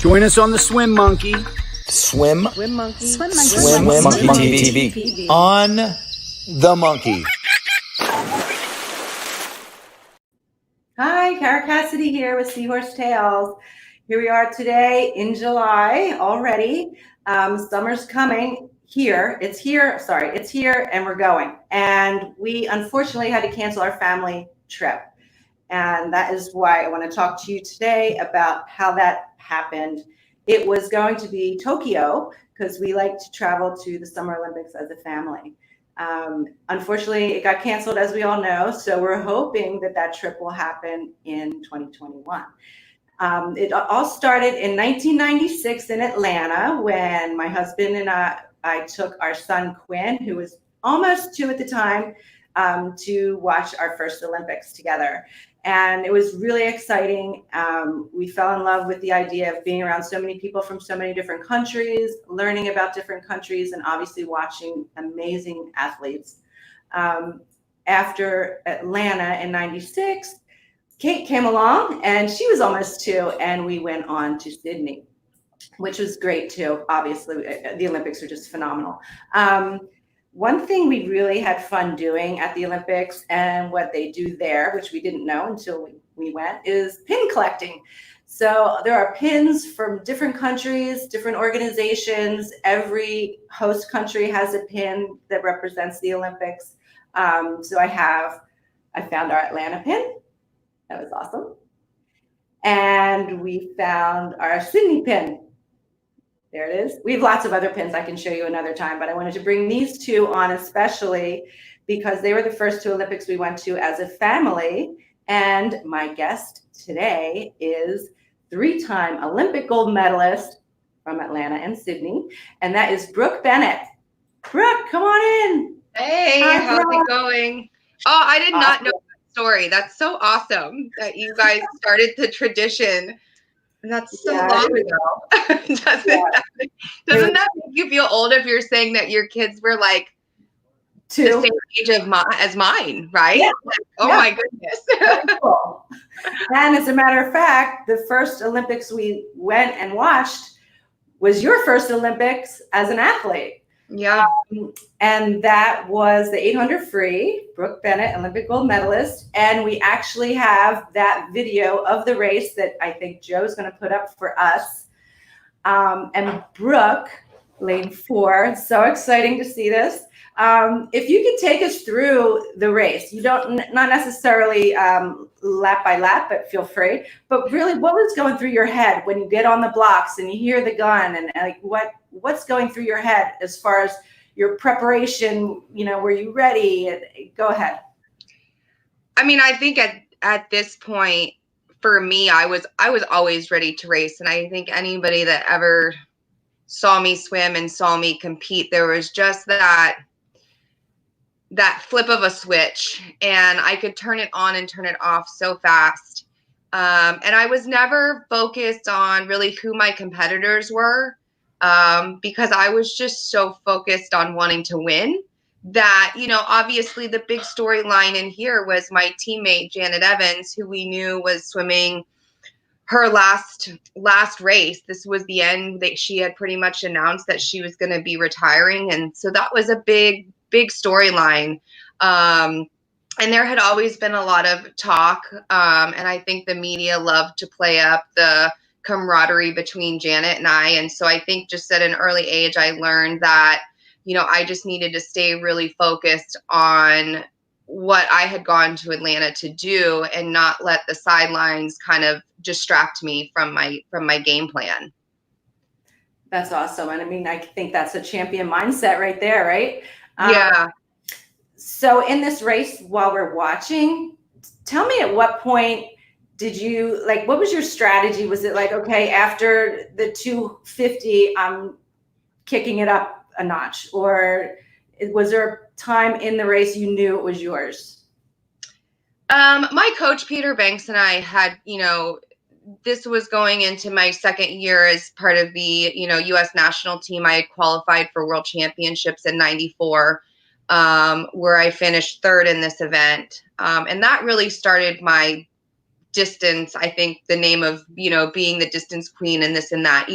Join us on the Swim Monkey. Swim Monkey TV. On the Monkey. Hi, Kara Cassidy here with Seahorse Tales. Here we are today in July already. Summer's coming here. It's here and we're going. And we unfortunately had to cancel our family trip. And that is why I want to talk to you today about how that happened. It was going to be Tokyo because we like to travel to the Summer Olympics as a family. Unfortunately, it got canceled, as we all know. So we're hoping that that trip will happen in 2021. It all started in 1996 in Atlanta when my husband and I took our son Quinn, who was almost 2 at the time, to watch our first Olympics together. And it was really exciting. We fell in love with the idea of being around so many people from so many different countries, learning about different countries, and obviously watching amazing athletes. After Atlanta in 96, Kate came along and she was almost 2, and we went on to Sydney, which was great too. Obviously, the Olympics are just phenomenal. One thing we really had fun doing at the Olympics and what they do there, which we didn't know until we went, is pin collecting. So there are pins from different countries, different organizations. Every host country has a pin that represents the Olympics. So I found our Atlanta pin. That was awesome. And we found our Sydney pin. There it is. We have lots of other pins I can show you another time, but I wanted to bring these 2 on especially because they were the first 2 Olympics we went to as a family. And my guest today is 3-time Olympic gold medalist from Atlanta and Sydney, and that is Brooke Bennett. Brooke, come on in. Hey, Hi, how's Brooke. it going? Oh, I did not know that story. That's so awesome that you guys started the tradition. And that's so long ago. Doesn't that make you feel old if you're saying that your kids were like 2 the same age as mine, right? Yeah. My goodness. Cool. And as a matter of fact, the first Olympics we went and watched was your first Olympics as an athlete. Yeah. And that was the 800 free, Brooke Bennett, Olympic gold medalist. And we actually have that video of the race that I think Joe's going to put up for us. And Brooke, lane 4, it's so exciting to see this. If you could take us through the race, you don't, not necessarily lap by lap, but feel free. But really, what was going through your head when you get on the blocks and you hear the gun, and like what's going through your head as far as your preparation? You know, were you ready? Go ahead. I mean, I think at this point, for me, I was always ready to race, and I think anybody that ever saw me swim and saw me compete, there was just that flip of a switch, and I could turn it on and turn it off so fast. And I was never focused on really who my competitors were, because I was just so focused on wanting to win that, you know, obviously the big storyline in here was my teammate, Janet Evans, who we knew was swimming her last race. This was the end. That she had pretty much announced that she was going to be retiring. And so that was a big storyline. And there had always been a lot of talk. And I think the media loved to play up the camaraderie between Janet and I. And so I think just at an early age, I learned that, you know, I just needed to stay really focused on what I had gone to Atlanta to do and not let the sidelines kind of distract me from my game plan. That's awesome. And I mean, I think that's a champion mindset right there, right? Yeah. So in this race, while we're watching, tell me at what point did you, like, what was your strategy? Was it like, okay, after the 250, I'm kicking it up a notch? Or was there a time in the race you knew it was yours? My coach, Peter Banks, and I had, you know, this was going into my second year as part of the, you know, U.S. national team. I had qualified for World Championships in '94, where I finished 3rd in this event. And that really started my distance. I think the name of, being the distance queen and this and that,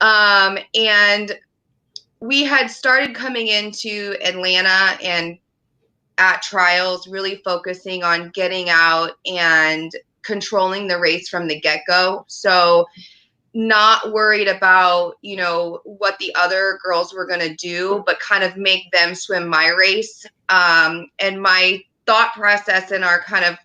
and we had started coming into Atlanta and at trials, really focusing on getting out and controlling the race from the get-go. So not worried about, what the other girls were going to do, but kind of make them swim my race. And my thought process and our kind of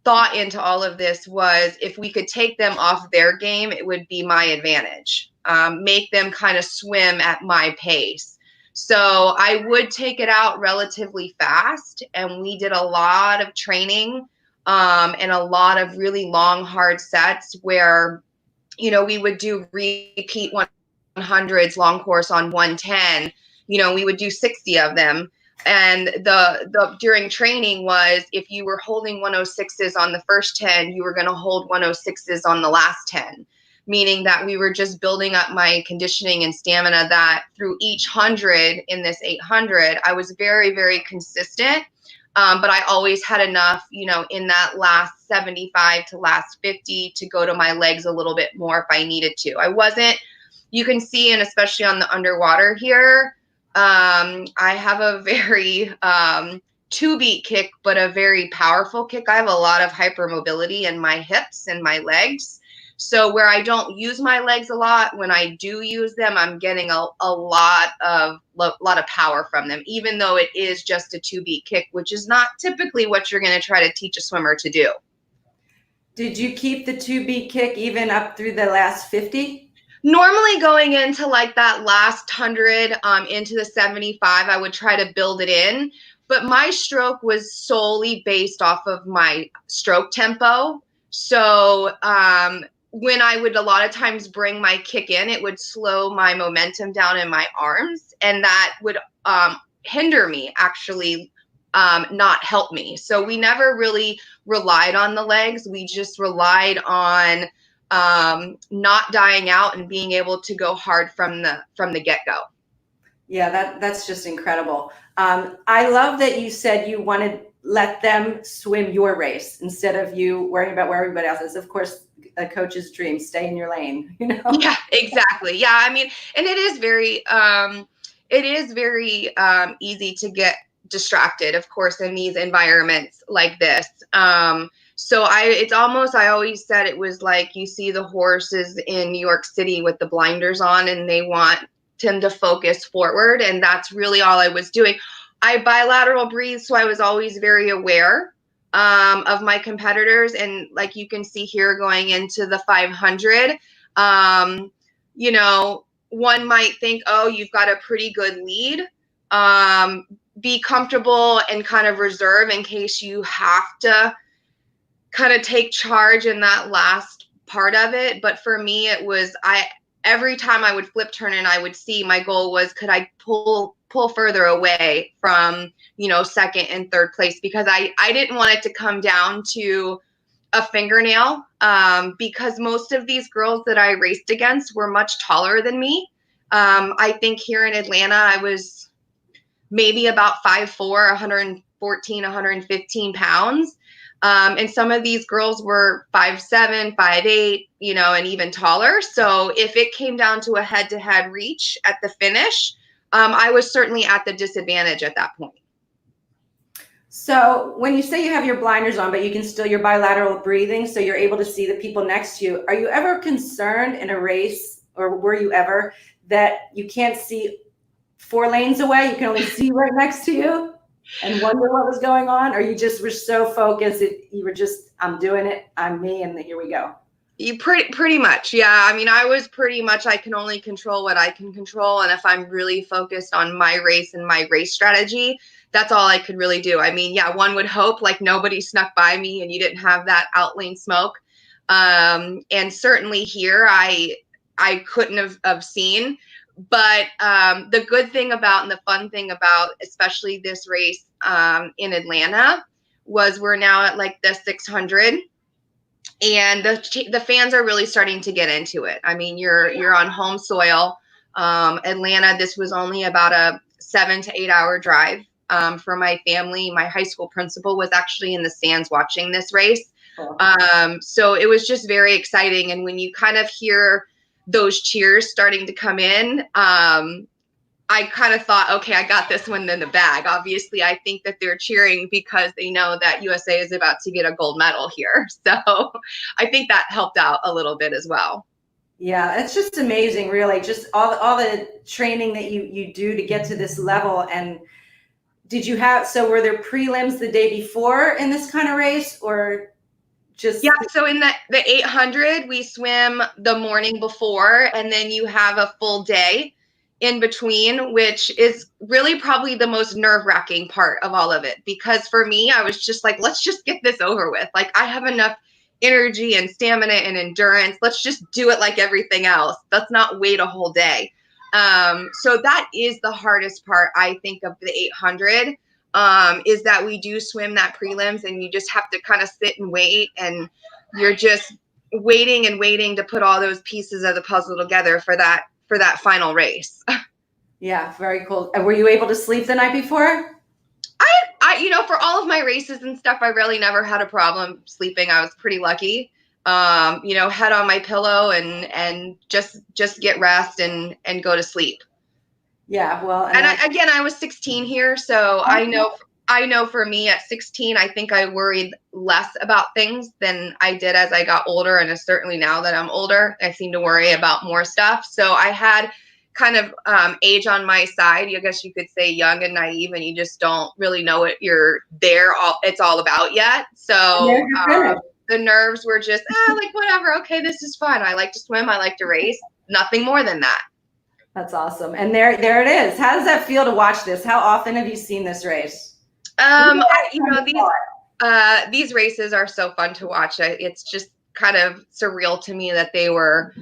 thought into all of this was, if we could take them off their game, it would be my advantage. Make them kind of swim at my pace. So I would take it out relatively fast, and we did a lot of training and a lot of really long, hard sets where, we would do repeat 100s long course on 110. We would do 60 of them. And the during training was, if you were holding 106s on the first 10, you were going to hold 106s on the last 10, meaning that we were just building up my conditioning and stamina, that through each 100 in this 800, I was very, very consistent. But I always had enough, in that last 75 to last 50 to go to my legs a little bit more if I needed to. I wasn't, you can see, and especially on the underwater here, I have a very two-beat kick, but a very powerful kick. I have a lot of hypermobility in my hips and my legs. So where I don't use my legs a lot, when I do use them, I'm getting a lot of power from them, even though it is just a two-beat kick, which is not typically what you're going to try to teach a swimmer to do. Did you keep the two-beat kick even up through the last 50? Normally going into like that last 100 into the 75, I would try to build it in. But my stroke was solely based off of my stroke tempo. So when I would a lot of times bring my kick in, it would slow my momentum down in my arms, and that would hinder me, actually, not help me. So we never really relied on the legs. We just relied on not dying out and being able to go hard from the get-go. Yeah, that's just incredible. I love that you said you wanted let them swim your race instead of you worrying about where everybody else is. Of course, a coach's dream, stay in your lane, Yeah, exactly. Yeah, I mean, and it is very easy to get distracted, of course, in these environments like this. So I always said it was like you see the horses in New York City with the blinders on, and they want them to focus forward. And that's really all I was doing. I bilateral breathe, so I was always very aware of my competitors. And like you can see here going into the 500, one might think, oh, you've got a pretty good lead. Be comfortable and kind of reserve in case you have to kind of take charge in that last part of it. But for me, it was, every time I would flip turn and I would see, my goal was, could I pull further away from, second and third place, because I didn't want it to come down to a fingernail, because most of these girls that I raced against were much taller than me. I think here in Atlanta, I was maybe about 5'4", 114, 115 pounds. And some of these girls were 5'7", 5'8", and even taller. So if it came down to a head-to-head reach at the finish, I was certainly at the disadvantage at that point. So when you say you have your blinders on, but you can still, your bilateral breathing, so you're able to see the people next to you, are you ever concerned in a race, or were you ever, that you can't see 4 lanes away, you can only see right next to you, and wonder what was going on? Or you just were so focused that you were just, I'm doing it, I'm me, and here we go? You pretty much. Yeah. I mean, I was pretty much, I can only control what I can control. And if I'm really focused on my race and my race strategy, that's all I could really do. I mean, yeah, one would hope like nobody snuck by me and you didn't have that outlane smoke. And certainly here, I couldn't have seen. But the good thing about, and the fun thing about, especially this race in Atlanta, was we're now at like the 600. And the fans are really starting to get into it. I mean, you're on home soil. Atlanta, this was only about a 7 to 8 hour drive for my family. My high school principal was actually in the stands watching this race. So it was just very exciting. And when you kind of hear those cheers starting to come in, I kind of thought, okay, I got this one in the bag. Obviously, I think that they're cheering because they know that USA is about to get a gold medal here. So I think that helped out a little bit as well. Yeah, it's just amazing, really. Just all the training that you do to get to this level. And so were there prelims the day before in this kind of race, or just? Yeah, so in the 800, we swim the morning before, and then you have a full day in between, which is really probably the most nerve-wracking part of all of it. Because for me, I was just like, let's just get this over with. Like, I have enough energy and stamina and endurance. Let's just do it like everything else. Let's not wait a whole day. So that is the hardest part, I think, of the 800, is that we do swim that prelims, and you just have to kind of sit and wait, and you're just waiting and waiting to put all those pieces of the puzzle together for that final race. Yeah, very cool. Were you able to sleep the night before? I for all of my races and stuff, I really never had a problem sleeping. I was pretty lucky. Head on my pillow and just get rest and go to sleep. Yeah, well, I was 16 here, so I know for me at 16, I think I worried less about things than I did as I got older, and certainly now that I'm older, I seem to worry about more stuff. So I had kind of age on my side. I guess you could say young and naive, and you just don't really know what it's all about yet. So the nerves were just like, whatever. Okay, this is fun. I like to swim. I like to race. Nothing more than that. That's awesome. And there it is. How does that feel to watch this? How often have you seen this race? These races are so fun to watch. It's just kind of surreal to me that they were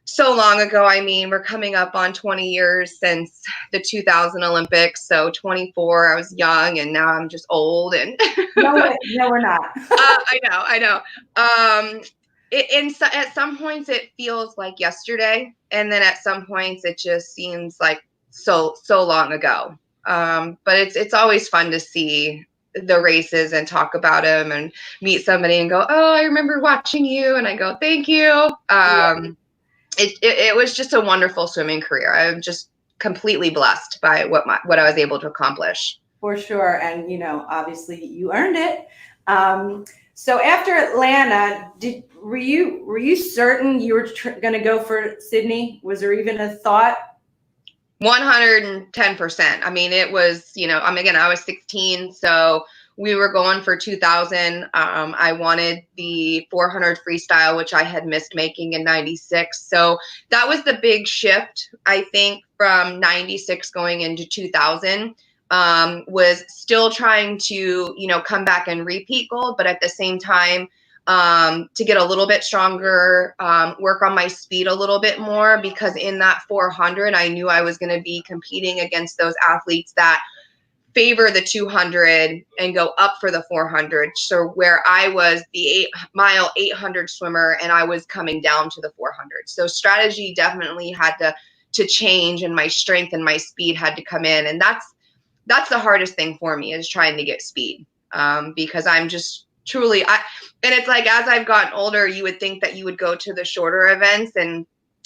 so long ago. I mean, we're coming up on 20 years since the 2000 Olympics. So 24, I was young, and now I'm just old. And no, we're not. I know. At some points it feels like yesterday, and then at some points it just seems like so long ago. But it's always fun to see the races and talk about them and meet somebody and go, oh, I remember watching you, and I go, thank you. It was just a wonderful swimming career. I'm just completely blessed by what I was able to accomplish. For sure, and obviously you earned it. So after Atlanta, were you certain you were going to go for Sydney? Was there even a thought? 110%. I mean, it was, I was 16, so we were going for 2000. I wanted the 400 freestyle, which I had missed making in 96. So that was the big shift, I think, from 96 going into 2000. Was still trying to, come back and repeat gold, but at the same time, to get a little bit stronger, work on my speed a little bit more, because in that 400, I knew I was going to be competing against those athletes that favor the 200 and go up for the 400. So where I was the 8-mile 800 swimmer, and I was coming down to the 400. So strategy definitely had to change, and my strength and my speed had to come in. And that's the hardest thing for me, is trying to get speed, because I'm just truly, and it's like, as I've gotten older, you would think that you would go to the shorter events. And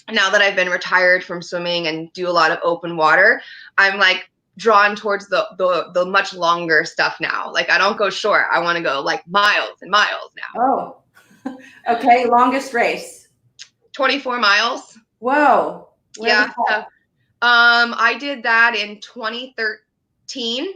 now that I've been retired from swimming and do a lot of open water, I'm like drawn towards the much longer stuff now. Like, I don't go short. I want to go like miles and miles now. Oh, okay. Longest race? 24 miles. Whoa. Yeah. I did that in 2013.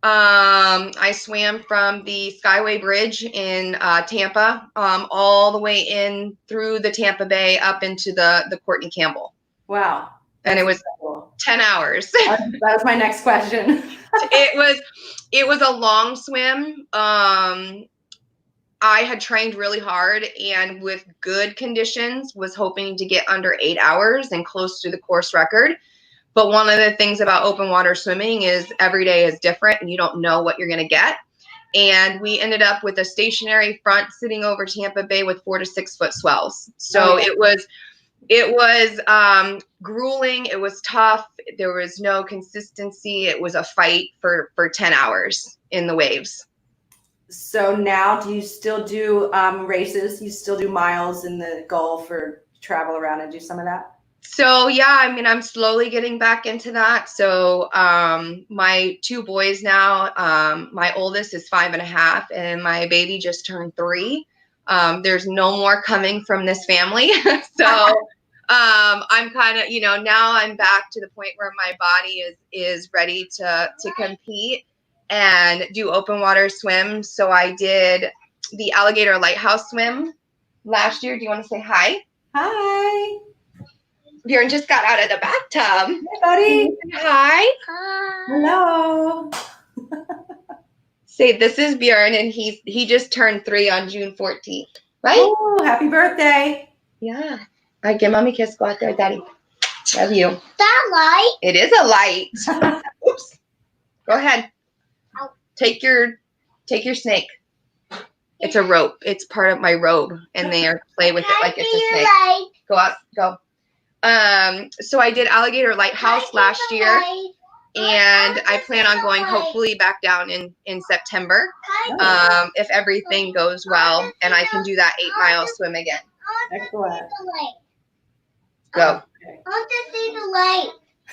I swam from the Skyway Bridge in Tampa, all the way in through the Tampa Bay up into the Courtney Campbell. Wow. And it was 10 hours. That was my next question. It was a long swim. I had trained really hard, and with good conditions was hoping to get under 8 hours and close to the course record. But one of the things about open water swimming is every day is different, and you don't know what you're going to get. And we ended up with a stationary front sitting over Tampa Bay with 4 to 6 foot swells. So It It was grueling. It was tough. There was no consistency. It was a fight for 10 hours in the waves. So now do you still do races? You still do miles in the Gulf or travel around and do some of that? So yeah, I mean, I'm slowly getting back into that. So my two boys now, my oldest is 5.5 and my baby just turned 3. There's no more coming from this family. So I'm kind of, now I'm back to the point where my body is ready to compete and do open water swim. So I did the alligator lighthouse swim last year. Do you want to say hi? Hi. Bjorn just got out of the bathtub. Hey, buddy. Hi. Hello. Say, this is Bjorn, and he just turned 3 on June 14th, right? Oh, happy birthday. Yeah. All right, give mommy a kiss. Go out there, daddy. Love you. That light? It is a light. Oops. Go ahead. Take your snake. It's a rope. It's part of my robe, and they play with it like it's a snake. Light. Go out. Go. So I did alligator lighthouse last year, and I plan on going hopefully back down in September, if everything goes well, and I can do that 8-mile swim again. Excellent. Go. I want to see the light.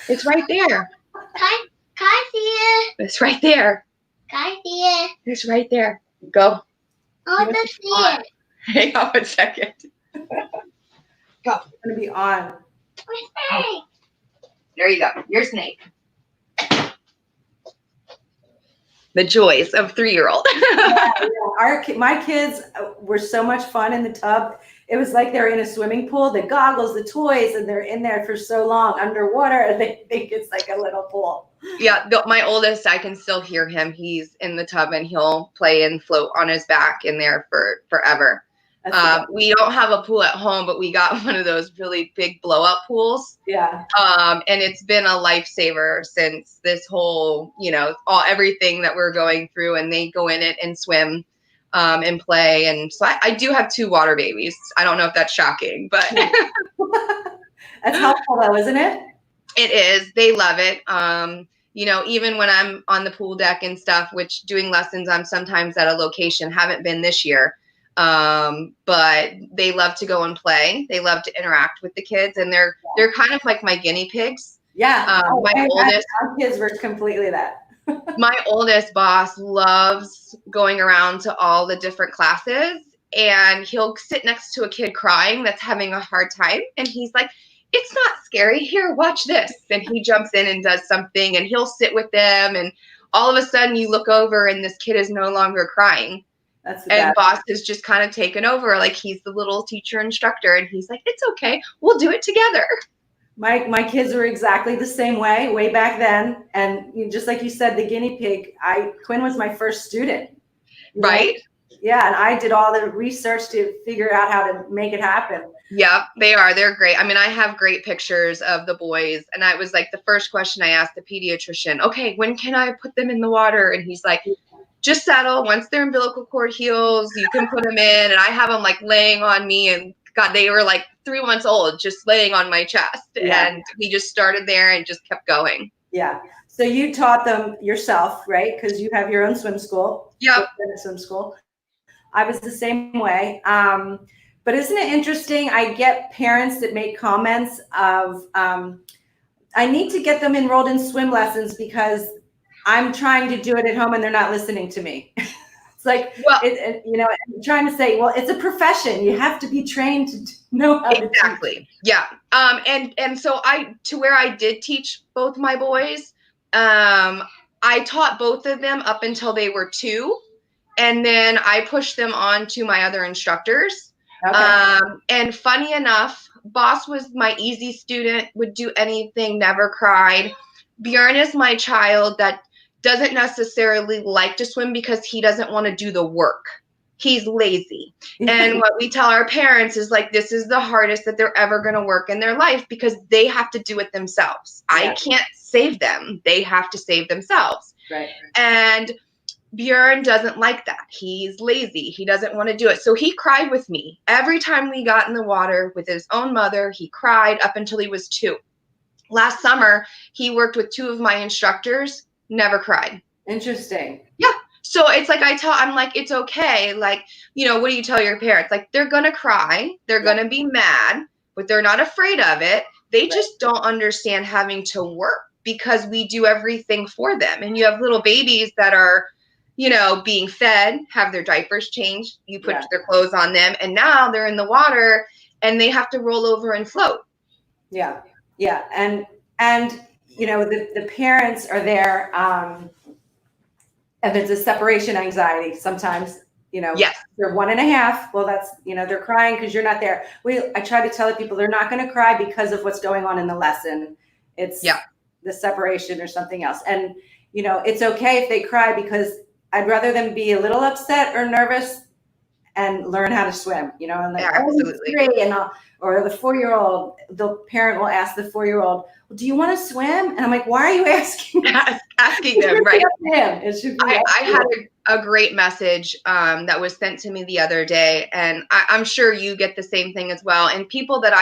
It's right there. Can I see it? It's right there. Can I see it? It's right there. Go. I want to see it. Hang on 1 second. Go. It's going to be on. Where's snake? There you go. Your snake. The joys of 3-year-old. My kids were so much fun in the tub. It was like they're in a swimming pool, the goggles, the toys, and they're in there for so long underwater, and they think it's like a little pool. Yeah, my oldest, I can still hear him. He's in the tub, and he'll play and float on his back in there for forever. We don't have a pool at home, but we got one of those really big blow-up pools. Yeah. And it's been a lifesaver since this whole, everything that we're going through, and they go in it and swim and play. And so I do have 2 water babies. I don't know if that's shocking, but that's helpful though, isn't it? It is. They love it. Even when I'm on the pool deck and stuff, which doing lessons, I'm sometimes at a location, haven't been this year. But they love to go and play. They love to interact with the kids, and they're kind of like my guinea pigs. Yeah. My kids were completely that. My oldest boss loves going around to all the different classes, and he'll sit next to a kid crying that's having a hard time, and he's like, "It's not scary. Here, watch this." And he jumps in and does something, and he'll sit with them, and all of a sudden you look over and this kid is no longer crying. And boss is just kind of taken over, like he's the little teacher instructor, and he's like, "It's okay, we'll do it together." My kids were exactly the same way back then, and just like you said, the guinea pig. Quinn was my first student, right? Yeah, and I did all the research to figure out how to make it happen. Yeah, they are. They're great. I mean, I have great pictures of the boys, and I was like, the first question I asked the pediatrician, "Okay, when can I put them in the water?" And he's like, "Just settle. Once their umbilical cord heals, you can put them in." And I have them like laying on me, and God, they were like 3 months old, just laying on my chest. Yeah. And we just started there and just kept going. Yeah. So you taught them yourself, right? Because you have your own swim school. Yeah. Swim school. I was the same way. But isn't it interesting? I get parents that make comments of, I need to get them enrolled in swim lessons because I'm trying to do it at home and they're not listening to me. It's like, well, I'm trying to say, well, it's a profession. You have to be trained to know how to exactly. Yeah. And so where I did teach both my boys, I taught both of them up until they were 2. And then I pushed them on to my other instructors. Okay. And funny enough, Boss was my easy student, would do anything, never cried. Bjorn is my child that doesn't necessarily like to swim because he doesn't want to do the work. He's lazy. And what we tell our parents is like, this is the hardest that they're ever going to work in their life because they have to do it themselves. Yeah. I can't save them. They have to save themselves. Right. And Bjorn doesn't like that. He's lazy. He doesn't want to do it. So he cried with me. Every time we got in the water with his own mother, he cried up until he was 2. Last summer, he worked with 2 of my instructors, never cried. Interesting. Yeah. So it's like I'm like, it's okay. Like, what do you tell your parents? Like, they're going to cry. They're going to be mad, but they're not afraid of it. They just don't understand having to work because we do everything for them. And you have little babies that are, being fed, have their diapers changed. You put their clothes on them, and now they're in the water and they have to roll over and float. Yeah. Yeah. And the parents are there. And it's a separation anxiety sometimes, Yes. They're 1.5. Well, that's, they're crying because you're not there. I try to tell people they're not going to cry because of what's going on in the lesson. It's the separation or something else. And, it's okay if they cry, because I'd rather them be a little upset or nervous and learn how to swim, and like, absolutely. 3 or the 4-year-old, the parent will ask the 4-year-old, well, do you want to swim? And I'm like, why are you asking? Asking them, right? It should be I had a great message that was sent to me the other day, and I'm sure you get the same thing as well. And people that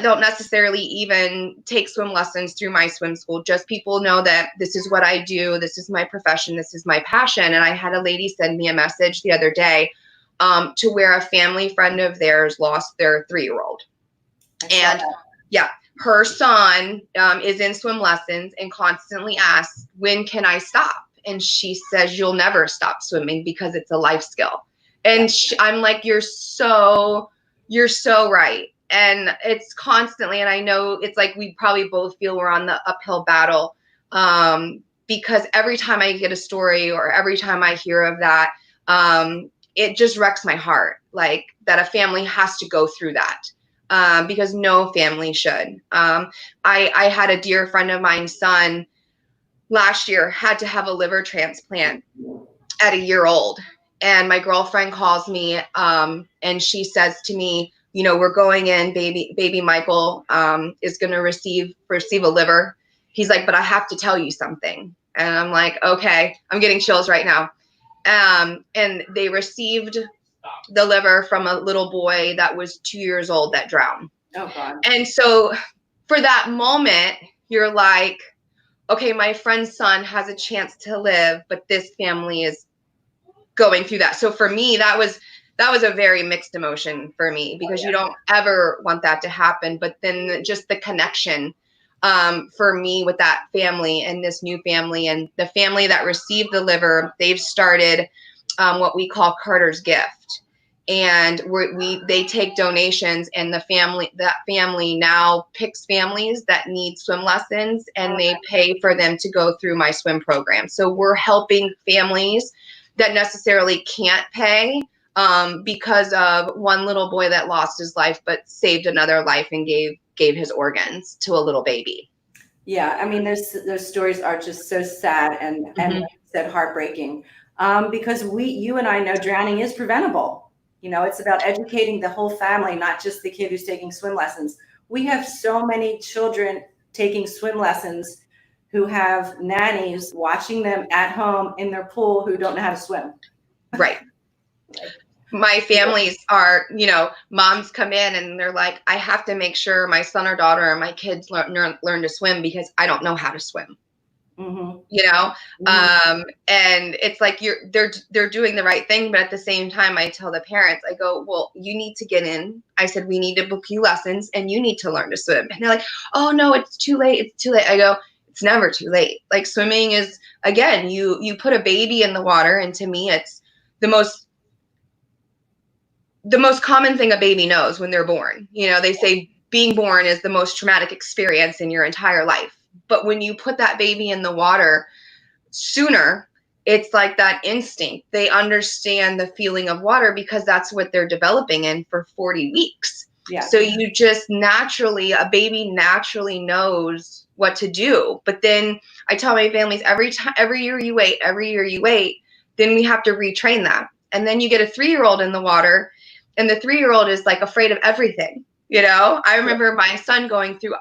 don't necessarily even take swim lessons through my swim school, just people know that this is what I do, this is my profession, this is my passion. And I had a lady send me a message the other day to where a family friend of theirs lost their 3-year-old. And her son is in swim lessons and constantly asks, when can I stop? And she says, you'll never stop swimming because it's a life skill. And I'm like, you're so right. And it's constantly, and I know it's like we probably both feel we're on the uphill battle, because every time I get a story or every time I hear of that, it just wrecks my heart, like that a family has to go through that. Because no family should. I had a dear friend of mine's son last year had to have a liver transplant at a year old. And my girlfriend calls me and she says to me, we're going in, baby Michael is going to receive a liver. He's like, but I have to tell you something. And I'm like, okay, I'm getting chills right now. And they received the liver from a little boy that was 2 years old that drowned. Oh God. And so for that moment, you're like, okay, my friend's son has a chance to live, but this family is going through that. So for me, that was a very mixed emotion for me, because you don't ever want that to happen. But then just the connection for me with that family and this new family, and the family that received the liver, they've started what we call Carter's Gift. And they take donations, and that family now picks families that need swim lessons, and they pay for them to go through my swim program. So we're helping families that necessarily can't pay because of one little boy that lost his life, but saved another life and gave his organs to a little baby. Yeah, I mean, those stories are just so sad and like you said, heartbreaking. Because you and I know drowning is preventable. It's about educating the whole family, not just the kid who's taking swim lessons. We have so many children taking swim lessons who have nannies watching them at home in their pool who don't know how to swim. Right. My families are, moms come in and they're like, I have to make sure my son or daughter or my kids learn to swim because I don't know how to swim. Mm-hmm. And it's like they're doing the right thing, but at the same time, I tell the parents, I go, well, you need to get in. I said, we need to book you lessons and you need to learn to swim. And they're like, oh no, it's too late. It's too late. I go, it's never too late. Like swimming is, again, you put a baby in the water, and to me, it's the most common thing a baby knows when they're born. They say being born is the most traumatic experience in your entire life. But when you put that baby in the water sooner, it's like that instinct. They understand the feeling of water because that's what they're developing in for 40 weeks. Yeah. So you just a baby naturally knows what to do. But then I tell my families every year you wait, then we have to retrain that. And then you get a 3-year-old in the water, and the 3-year-old is like afraid of everything. I remember my son going through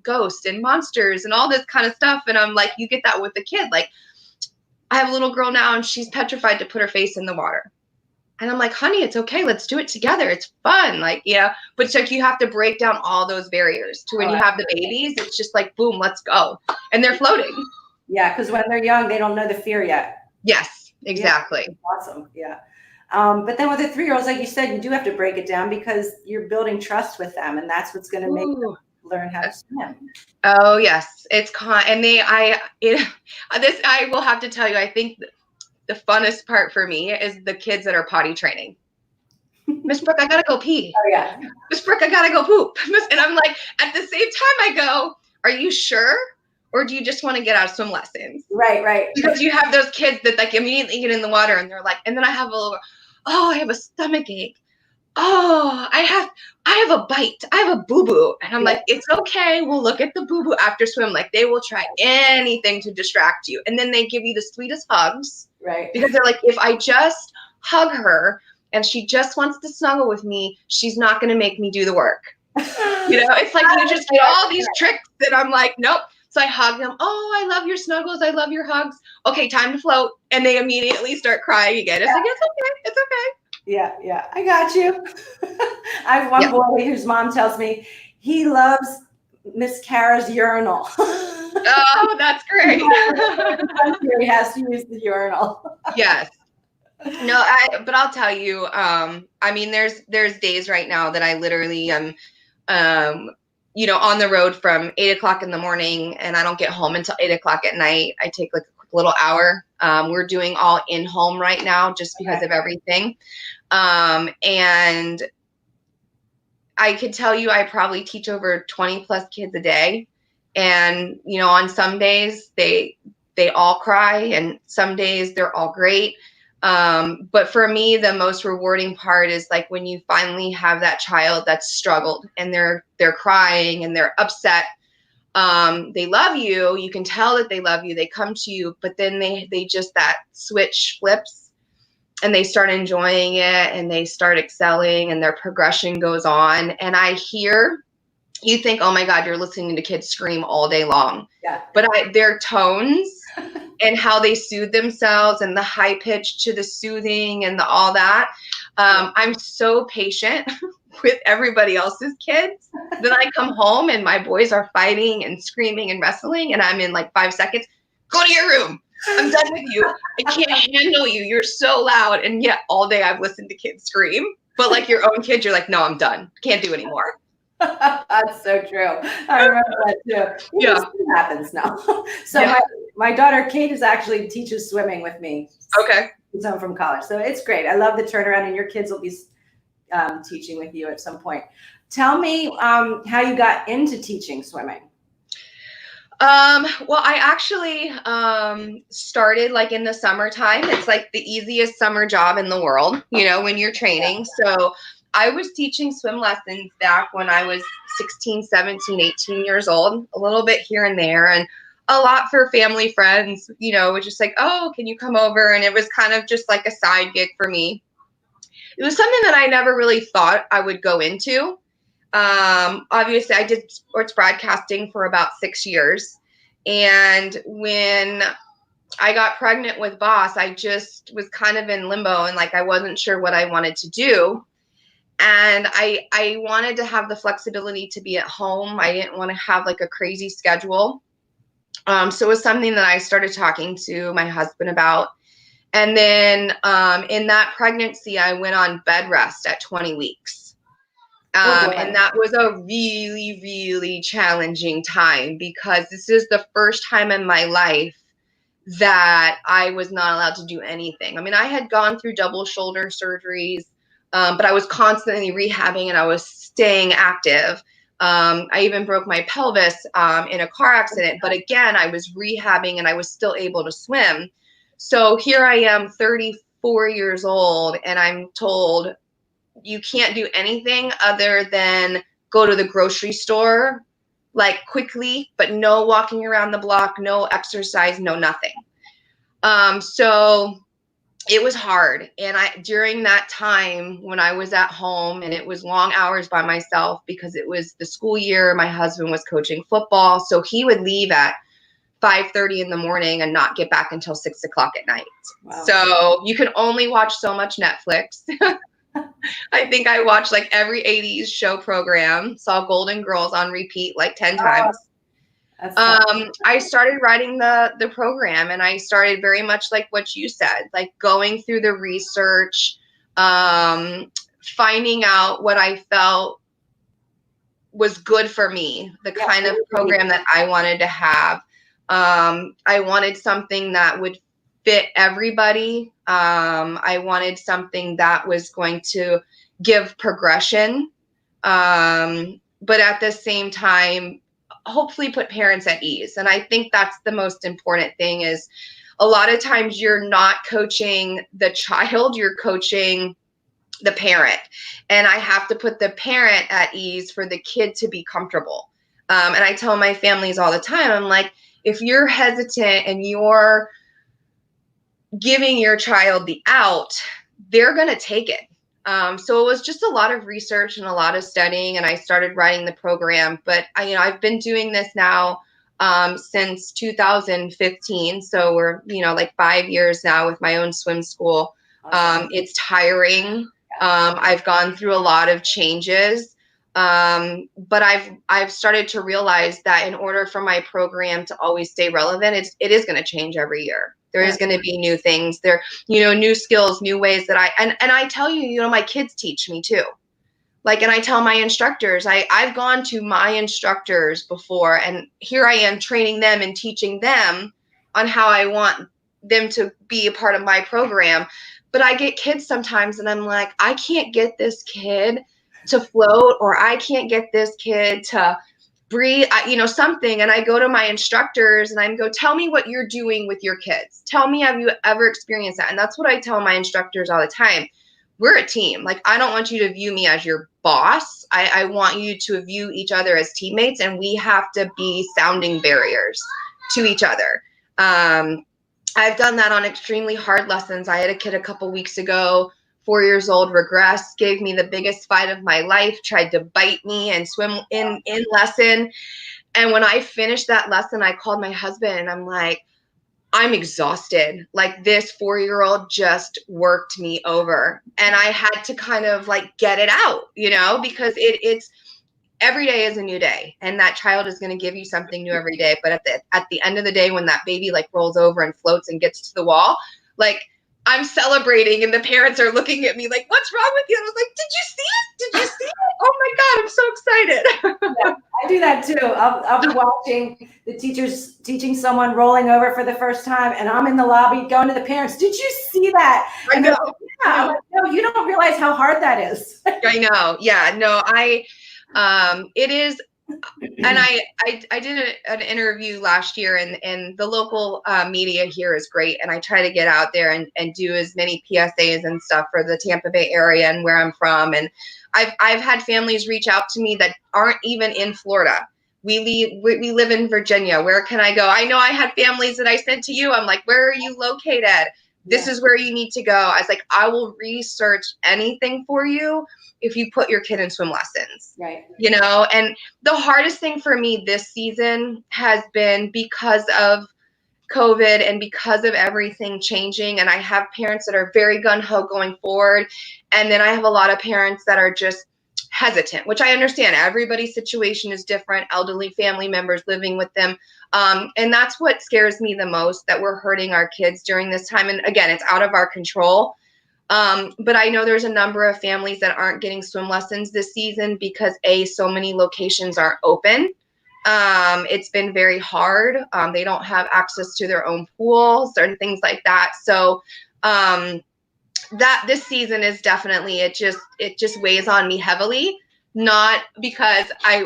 ghosts and monsters and all this kind of stuff. And I'm like, you get that with the kid. Like, I have a little girl now and she's petrified to put her face in the water. And I'm like, honey, it's okay. Let's do it together. It's fun. Like, but it's like you have to break down all those barriers to when you have the babies. It's just like, boom, let's go. And they're floating. Yeah, because when they're young, they don't know the fear yet. Yes, exactly. Yeah, awesome. Yeah. But then with the 3-year-olds, like you said, you do have to break it down because you're building trust with them. And that's what's going to make them learn how to swim. Oh, yes. It's and I will have to tell you, I think the funnest part for me is the kids that are potty training. Miss Brooke, I gotta go pee. Oh yeah. Miss Brooke, I gotta go poop. And I'm like, at the same time I go, are you sure? Or do you just want to get out of swim lessons? Right. Because you have those kids that like immediately get in the water and they're like, and then I have I have a stomach ache. Oh, I have a bite. I have a boo-boo. And I'm like, it's okay. We'll look at the boo-boo after swim. Like they will try anything to distract you. And then they give you the sweetest hugs. Right. Because they're like, if I just hug her and she just wants to snuggle with me, she's not going to make me do the work. It's like you just get all these tricks that I'm like, nope. So I hug them. Oh, I love your snuggles. I love your hugs. Okay, time to float. And they immediately start crying again. It's like, it's okay. It's okay. Yeah. I got you. I have one boy whose mom tells me he loves Miss Kara's urinal. Oh, that's great. He has to use the urinal. Yes. No, but I'll tell you, I mean, there's days right now that I literally am, on the road from 8:00 in the morning and I don't get home until 8:00 at night. I take like a quick little hour. We're doing all in home right now just because of everything. And I could tell you, I probably teach over 20 plus kids a day. And, on some days they all cry and some days they're all great. But for me, the most rewarding part is like when you finally have that child that's struggled and they're crying and they're upset. They love you. You can tell that they love you. They come to you, but then they just, that switch flips and they start enjoying it and they start excelling and their progression goes on. And you think, oh my God, you're listening to kids scream all day long. Yeah. But their tones and how they soothe themselves and the high pitch to the soothing and all that. I'm so patient with everybody else's kids. Then I come home and my boys are fighting and screaming and wrestling. And I'm in like 5 seconds, go to your room. I'm done with you. I can't handle you. You're so loud. And yet all day I've listened to kids scream. But like your own kids, you're like, no, I'm done. Can't do anymore. That's so true. I remember that too. Yeah. It happens now. So my daughter Kate actually teaches swimming with me. Okay. She's home from college. So it's great. I love the turnaround and your kids will be teaching with you at some point. Tell me how you got into teaching swimming. Well, I actually started like in the summertime. It's like the easiest summer job in the world, when you're training. So I was teaching swim lessons back when I was 16, 17, 18 years old, a little bit here and there, and a lot for family friends, was just like, oh, can you come over? And it was kind of just like a side gig for me. It was something that I never really thought I would go into. Obviously, I did sports broadcasting for about 6 years. And when I got pregnant with Boss, I just was kind of in limbo and like I wasn't sure what I wanted to do. And I wanted to have the flexibility to be at home. I didn't want to have like a crazy schedule. So it was something that I started talking to my husband about. And then in that pregnancy, I went on bed rest at 20 weeks. And that was a really, really challenging time because this is the first time in my life that I was not allowed to do anything. I mean, I had gone through double shoulder surgeries, but I was constantly rehabbing and I was staying active. I even broke my pelvis in a car accident. But again, I was rehabbing and I was still able to swim. So here I am, 34 years old, and I'm told you can't do anything other than go to the grocery store, like quickly, but no walking around the block, no exercise, no nothing. So it was hard. And during that time when I was at home and it was long hours by myself because it was the school year, my husband was coaching football. So he would leave at 5:30 in the morning and not get back until 6 o'clock at night. Wow. So you can only watch so much Netflix. I think I watched like every 80s show program, saw Golden Girls on repeat like 10 times. That's tough. I started writing the program, and I started very much like what you said, like going through the research, finding out what I felt was good for me, the kind of program that I wanted to have. I wanted something that would fit everybody. I wanted something that was going to give progression, but at the same time, hopefully put parents at ease. And I think that's the most important thing. Is a lot of times you're not coaching the child, you're coaching the parent. And I have to put the parent at ease for the kid to be comfortable. And I tell my families all the time, I'm like, if you're hesitant and you're giving your child the out, they're going to take it. So it was just a lot of research and a lot of studying, and I started writing the program. But I've been doing this now since 2015. So we're, like 5 years now with my own swim school. It's tiring. I've gone through a lot of changes. But I've started to realize that in order for my program to always stay relevant, it is going to change every year. There is going to be new things there, new skills, new ways that and I tell you, my kids teach me too. Like, and I tell my instructors, I've gone to my instructors before, and here I am training them and teaching them on how I want them to be a part of my program. But I get kids sometimes and I'm like, I can't get this kid to float, or I can't get this kid to breathe, something. And I go to my instructors and I go, tell me what you're doing with your kids. Tell me, have you ever experienced that? And that's what I tell my instructors all the time. We're a team. Like, I don't want you to view me as your boss. I want you to view each other as teammates, and we have to be sounding barriers to each other. I've done that on extremely hard lessons. I had a kid a couple weeks ago, 4 years old, regressed, gave me the biggest fight of my life, tried to bite me and swim in lesson. And when I finished that lesson, I called my husband and I'm like, I'm exhausted. Like, this 4-year-old just worked me over. And I had to kind of like get it out, because it's every day is a new day, and that child is going to give you something new every day. But at the end of the day, when that baby like rolls over and floats and gets to the wall, like, I'm celebrating, and the parents are looking at me like, what's wrong with you? And I was like, did you see it? Did you see it? Oh my God, I'm so excited. Yeah, I do that too. I'll be watching the teachers teaching someone rolling over for the first time, and I'm in the lobby going to the parents, did you see that? I know. Like, yeah. I'm like, no, you don't realize how hard that is. I know. Yeah, no, it is. And I did an interview last year, and the local media here is great. And I try to get out there and do as many PSAs and stuff for the Tampa Bay area and where I'm from. And I've had families reach out to me that aren't even in Florida. We live in Virginia. Where can I go? I know I had families that I sent to you. I'm like, where are you located? This is where you need to go. I was like, I will research anything for you if you put your kid in swim lessons. Right. And the hardest thing for me this season has been because of COVID and because of everything changing. And I have parents that are very gun-ho going forward. And then I have a lot of parents that are just hesitant, which I understand. Everybody's situation is different, elderly family members living with them. And that's what scares me the most, that we're hurting our kids during this time. And again, it's out of our control. But I know there's a number of families that aren't getting swim lessons this season because so many locations aren't open. It's been very hard. They don't have access to their own pools and things like that. So, that this season is definitely, it just weighs on me heavily, not because I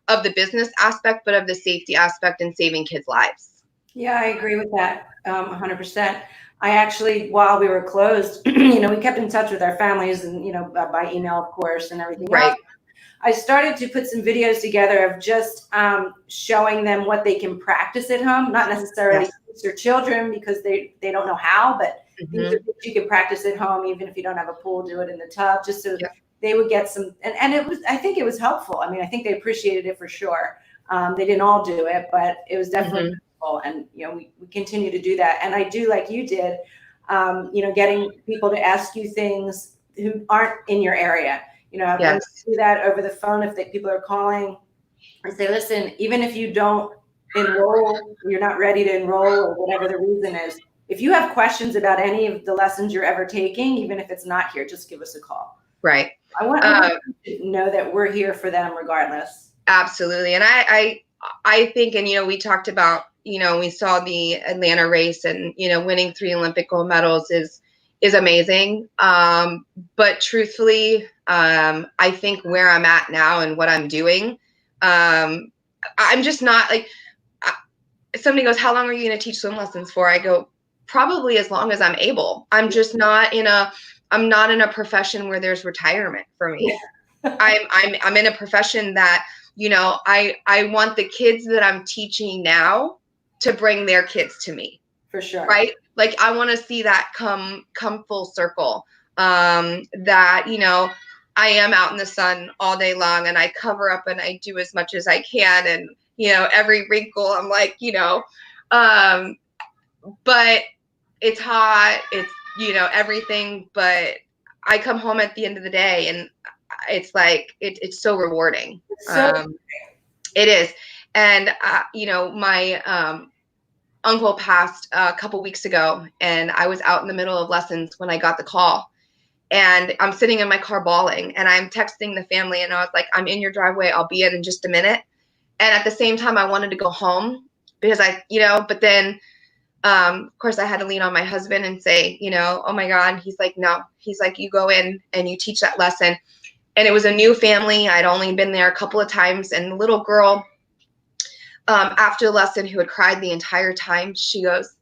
of the business aspect, but of the safety aspect and saving kids' lives. Yeah, I agree with that 100%. I actually, while we were closed, we kept in touch with our families and, by email, of course, and everything Right. else. I started to put some videos together of just showing them what they can practice at home, not necessarily teach their children because they don't know how, but things are things you can practice at home, even if you don't have a pool, do it in the tub, just so they would get some, and I think it was helpful. I mean, I think they appreciated it for sure. They didn't all do it, but it was definitely wonderful. And, we continue to do that. And I do, like you did, getting people to ask you things who aren't in your area. I Yes. do that over the phone if people are calling. I say, listen, even if you don't enroll, you're not ready to enroll or whatever the reason is, if you have questions about any of the lessons you're ever taking, even if it's not here, just give us a call. Right. I want you to know that we're here for them regardless. Absolutely. And I think, and, we talked about, we saw the Atlanta race and, winning 3 Olympic gold medals is amazing. But truthfully, I think where I'm at now and what I'm doing, I'm just not like, somebody goes, how long are you going to teach swim lessons for? I go, probably as long as I'm able. I'm just not in a profession where there's retirement for me. I'm in a profession that, I want the kids that I'm teaching now to bring their kids to me. For sure. Right? Like, I want to see that come full circle. That, I am out in the sun all day long and I cover up and I do as much as I can. And, every wrinkle, I'm like, but it's hot, it's, everything, but I come home at the end of the day and it's like, it's so rewarding. It is. And, my, uncle passed a couple weeks ago and I was out in the middle of lessons when I got the call. And I'm sitting in my car bawling and I'm texting the family and I was like, I'm in your driveway. I'll be in just a minute. And at the same time, I wanted to go home because but then, of course I had to lean on my husband and say, oh my God, he's like, no, he's like, you go in and you teach that lesson. And it was a new family. I'd only been there a couple of times and the little girl, after the lesson who had cried the entire time, she goes,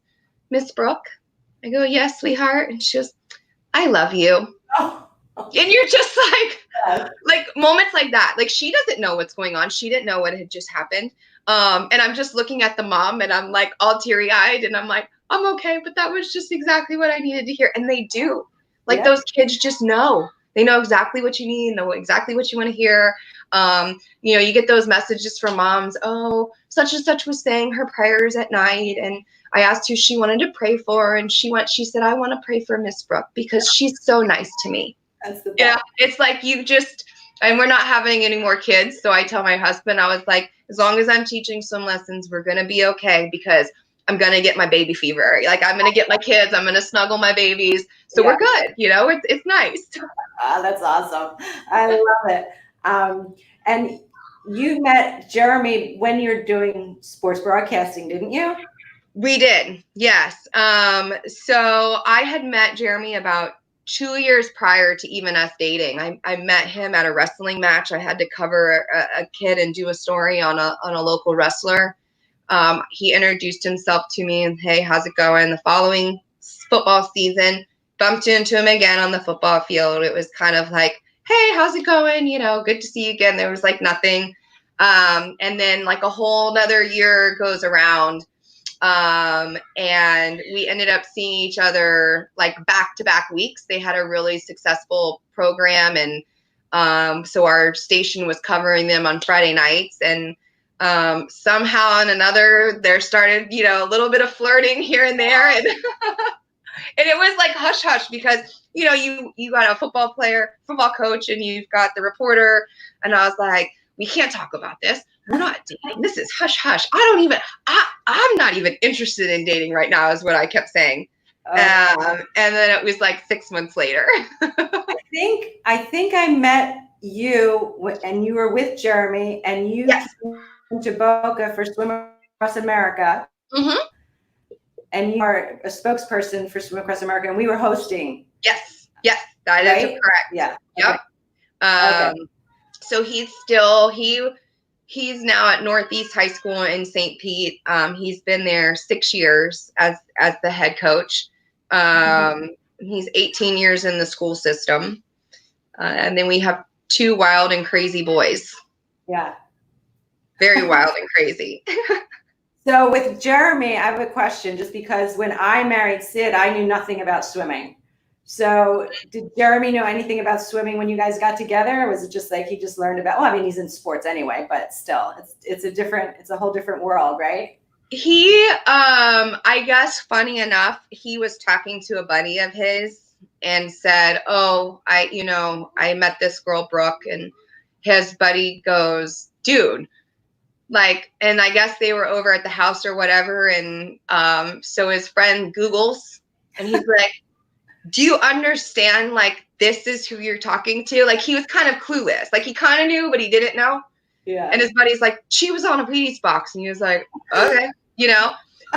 Miss Brooke? I go, yes, sweetheart. And she goes, I love you. Oh. And you're just like moments like that. Like, she doesn't know what's going on. She didn't know what had just happened. And I'm just looking at the mom and I'm like all teary eyed and I'm like, I'm okay. But that was just exactly what I needed to hear. And they do. Like, those kids just know. They know exactly what you need, know exactly what you want to hear. You get those messages from moms. Oh, such and such was saying her prayers at night. And I asked who she wanted to pray for. And she said, I want to pray for Miss Brooke because she's so nice to me. That's the best. Yeah. It's like and we're not having any more kids. So I tell my husband, I was like, as long as I'm teaching swim lessons, we're going to be okay because I'm going to get my baby fever. Like, I'm going to get my kids. I'm going to snuggle my babies. So we're good. It's nice. That's awesome. I love it. And you met Jeremy when you're doing sports broadcasting, didn't you? We did. Yes. So I had met Jeremy about 2 years prior to even us dating. I met him at a wrestling match. I had to cover a kid and do a story on a local wrestler. He introduced himself to me and, hey, how's it going? The following football season, bumped into him again on the football field. It was kind of like, hey, how's it going? Good to see you again. There was like nothing. And then like a whole nother year goes around. And we ended up seeing each other like back-to-back weeks. They had a really successful program. And so our station was covering them on Friday nights. And somehow and another, there started, a little bit of flirting here and there. And and it was like hush hush because, you got a football coach, and you've got the reporter. And I was like, we can't talk about this. We're not dating. This is hush hush. I'm not even interested in dating right now is what I kept saying. And then it was like 6 months later. I think I met you and you were with Jeremy and you came to Boca for Swim Across America. Mm-hmm. And you are a spokesperson for Swim Across America, and we were hosting. Yes, that is correct. Yeah. Yep. Okay. So he's now at Northeast High School in St. Pete. He's been there 6 years as the head coach. He's 18 years in the school system. And then we have 2 wild and crazy boys. Yeah. Very wild and crazy. So with Jeremy, I have a question, just because when I married Sid, I knew nothing about swimming. So did Jeremy know anything about swimming when you guys got together? Or was it just like he just learned about, he's in sports anyway, but still, it's a whole different world, right? I guess funny enough, he was talking to a buddy of his and said, "Oh, I met this girl, Brooke," and his buddy goes, "Dude, like," and I guess they were over at the house or whatever, and so his friend Googles, and he's like, "Do you understand? Like, this is who you're talking to?" Like, he was kind of clueless. Like, he kind of knew, but he didn't know. Yeah. And his buddy's like, "She was on a Wheaties box," and he was like, "Okay,"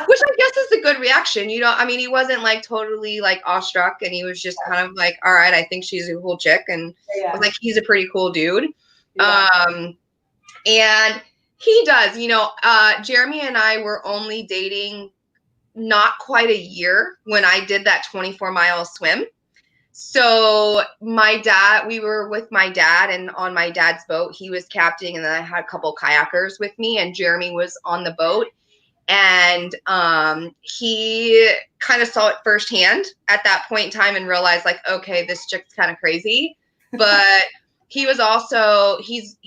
which I guess is a good reaction. I mean, he wasn't like totally like awestruck, and he was just kind of like, "All right, I think she's a cool chick," and I was like, "He's a pretty cool dude." Yeah. And he does, Jeremy and I were only dating not quite a year when I did that 24-mile swim. So we were with my dad, and on my dad's boat, he was captaining, and then I had a couple kayakers with me, and Jeremy was on the boat. And he kind of saw it firsthand at that point in time and realized, like, okay, this chick's kind of crazy. But he was also, he's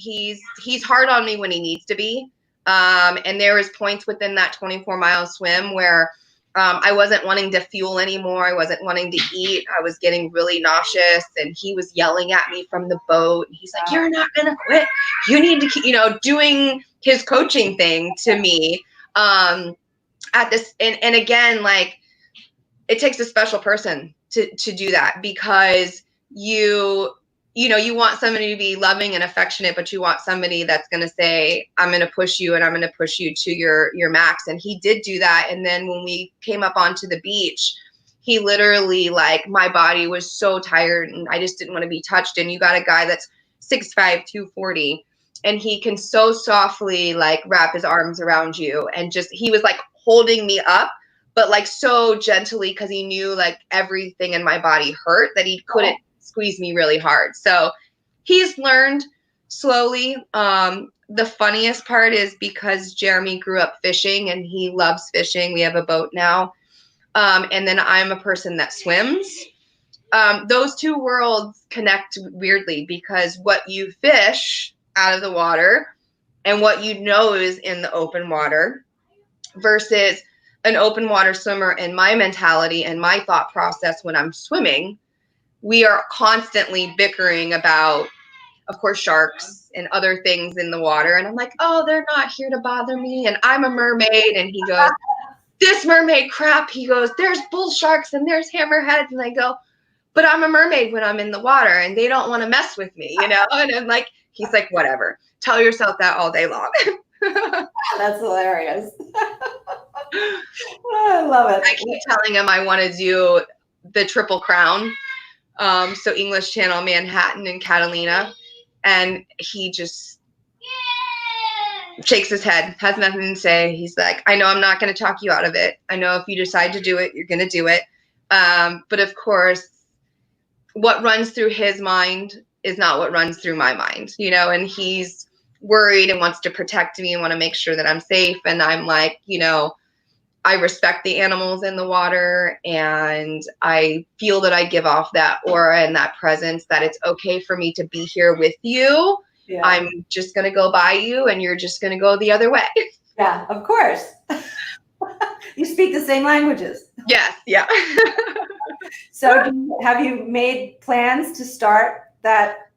hard on me when he needs to be. And there was points within that 24-mile swim where I wasn't wanting to fuel anymore. I wasn't wanting to eat. I was getting really nauseous, and he was yelling at me from the boat. He's like, "You're not going to quit. You need to keep," doing his coaching thing to me. At this, and again, like, it takes a special person to do that, because you want somebody to be loving and affectionate, but you want somebody that's going to say, "I'm going to push you, and I'm going to push you to your max." And he did do that. And then when we came up onto the beach, he literally, like, my body was so tired and I just didn't want to be touched. And you got a guy that's 6'5", 240, and he can so softly, like, wrap his arms around you, and just, he was like holding me up, but like so gently, because he knew like everything in my body hurt, that he couldn't squeeze me really hard. So he's learned slowly. The funniest part is, because Jeremy grew up fishing and he loves fishing. We have a boat now. And then I'm a person that swims. Those two worlds connect weirdly, because what you fish out of the water and what is in the open water versus an open water swimmer, and my mentality and my thought process when I'm swimming, we are constantly bickering about, of course, sharks and other things in the water. And I'm like, "Oh, they're not here to bother me. And I'm a mermaid." And he goes, "This mermaid crap." He goes, "There's bull sharks and there's hammerheads." And I go, "But I'm a mermaid when I'm in the water, and they don't want to mess with me, And I'm like, he's like, "Whatever. Tell yourself that all day long." That's hilarious. I love it. I keep telling him I want to do the Triple Crown. So English Channel, Manhattan, and Catalina. And he just shakes his head, has nothing to say. He's like, "I know I'm not going to talk you out of it. I know if you decide to do it, you're going to do it." But of course, what runs through his mind is not what runs through my mind, and he's worried and wants to protect me and want to make sure that I'm safe. And I'm like, I respect the animals in the water, and I feel that I give off that aura and that presence, that it's okay for me to be here with you. Yeah. I'm just going to go by you, and you're just going to go the other way. Yeah, of course. You speak the same languages. Yes. Yeah. So have you made plans to start that?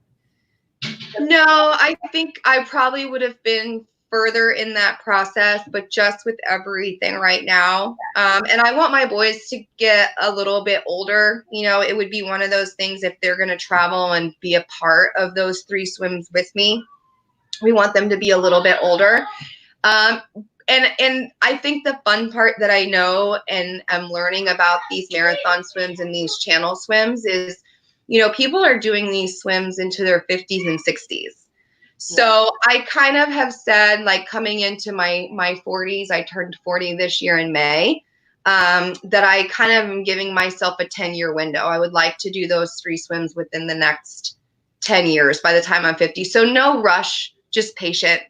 No, I think I probably would have been further in that process, but just with everything right now. And I want my boys to get a little bit older. It would be one of those things, if they're going to travel and be a part of those 3 swims with me, we want them to be a little bit older. And I think the fun part that I know and I'm learning about these marathon swims and these channel swims is, people are doing these swims into their 50s and 60s. So I kind of have said, like, coming into my 40s, I turned 40 this year in May, that I kind of am giving myself a 10-year window. I would like to do those 3 swims within the next 10 years by the time I'm 50. So no rush, just patient.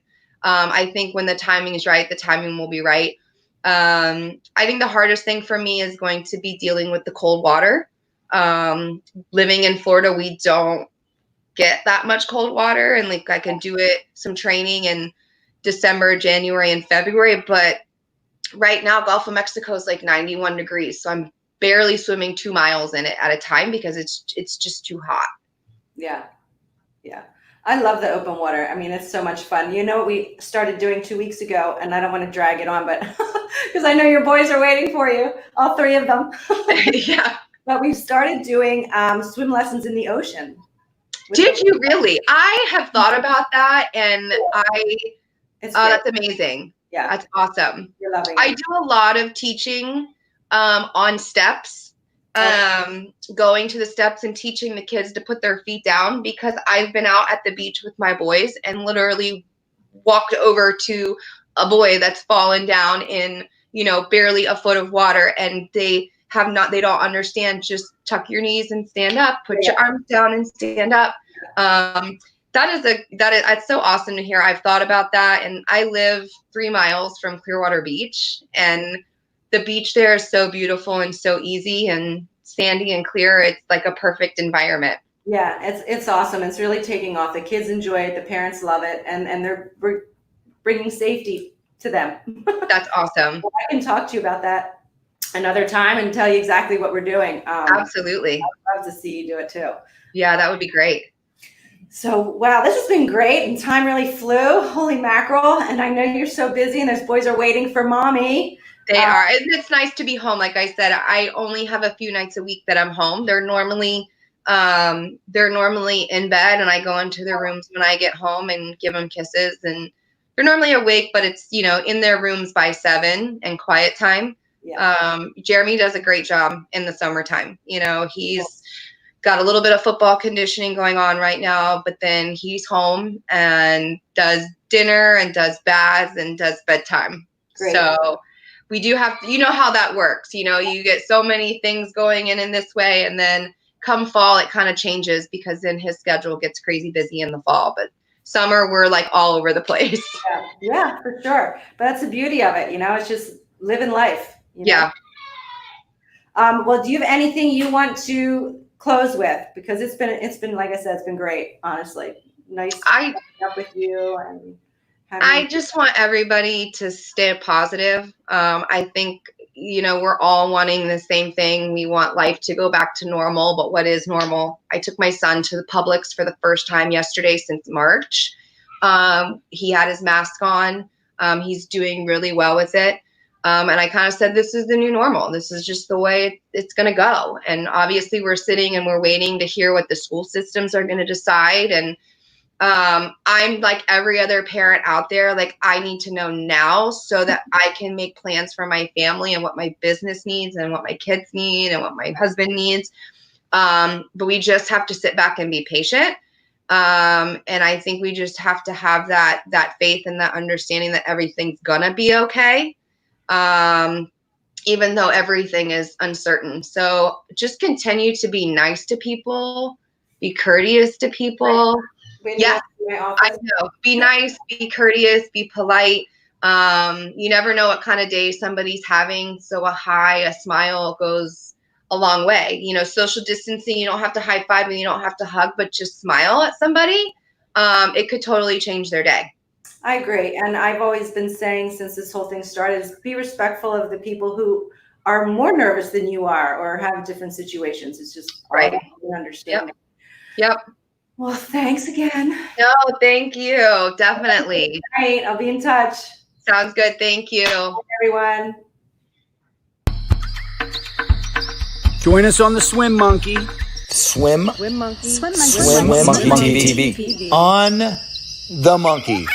I think when the timing is right, the timing will be right. I think the hardest thing for me is going to be dealing with the cold water. Living in Florida, we don't get that much cold water, and like I can do it some training in December, January, and February, but right now, Gulf of Mexico is like 91 degrees. So I'm barely swimming 2 miles in it at a time because it's just too hot. Yeah. Yeah. I love the open water. I mean, it's so much fun. You know what we started doing 2 weeks ago, and I don't want to drag it on, but because I know your boys are waiting for you, all 3 of them. Yeah. But we started doing swim lessons in the ocean. Did you really? I have thought about that, and that's amazing. Yeah. That's awesome. You're loving it. I do a lot of teaching on steps, going to the steps and teaching the kids to put their feet down, because I've been out at the beach with my boys and literally walked over to a boy that's fallen down in, barely a foot of water, and they don't understand. Just tuck your knees and stand up, put your arms down and stand up. That's so awesome to hear. I've thought about that, and I live 3 miles from Clearwater Beach, and the beach there is so beautiful and so easy and sandy and clear. It's like a perfect environment. Yeah, it's awesome. It's really taking off. The kids enjoy it. The parents love it, and they're bringing safety to them. That's awesome. Well, I can talk to you about that another time and tell you exactly what we're doing. Absolutely. I'd love to see you do it too. Yeah, that would be great. So, wow, this has been great, and time really flew. Holy mackerel. And I know you're so busy, and those boys are waiting for mommy. They are. It's nice to be home. Like I said, I only have a few nights a week that I'm home. They're normally in bed, and I go into their rooms when I get home and give them kisses, and they're normally awake, but it's, in their rooms by 7 and quiet time. Yeah. Jeremy does a great job in the summertime. He's got a little bit of football conditioning going on right now, but then he's home and does dinner and does baths and does bedtime. Great. So we do have, how that works. You get so many things going in this way, and then come fall, it kind of changes, because then his schedule gets crazy busy in the fall. But summer, we're like all over the place. Yeah, for sure. But that's the beauty of it. It's just living life. Yeah. Well, do you have anything you want to close with? Because it's been like I said, it's been great, honestly. Nice to catch up with you, and I just want everybody to stay positive. I think, we're all wanting the same thing. We want life to go back to normal, but what is normal? I took my son to the Publix for the first time yesterday since March. He had his mask on. He's doing really well with it. And I kind of said, this is the new normal. This is just the way it's going to go. And obviously we're sitting and we're waiting to hear what the school systems are going to decide. And I'm like every other parent out there. Like, I need to know now so that I can make plans for my family and what my business needs and what my kids need and what my husband needs. But we just have to sit back and be patient. And I think we just have to have that faith and that understanding that everything's going to be okay. Even though everything is uncertain. So just continue to be nice to people, be courteous to people. Yeah, I know. Be nice, be courteous, be polite. You never know what kind of day somebody's having. So a smile goes a long way. Social distancing, you don't have to high five and you don't have to hug, but just smile at somebody. It could totally change their day. I agree. And I've always been saying since this whole thing started, is be respectful of the people who are more nervous than you are or have different situations. It's just right. Understanding. Yep. Well, thanks again. No, thank you. Definitely. All right. I'll be in touch. Sounds good. Thank you. Bye, everyone. Join us on the Swim Monkey. Swim Monkey TV. On the Monkey.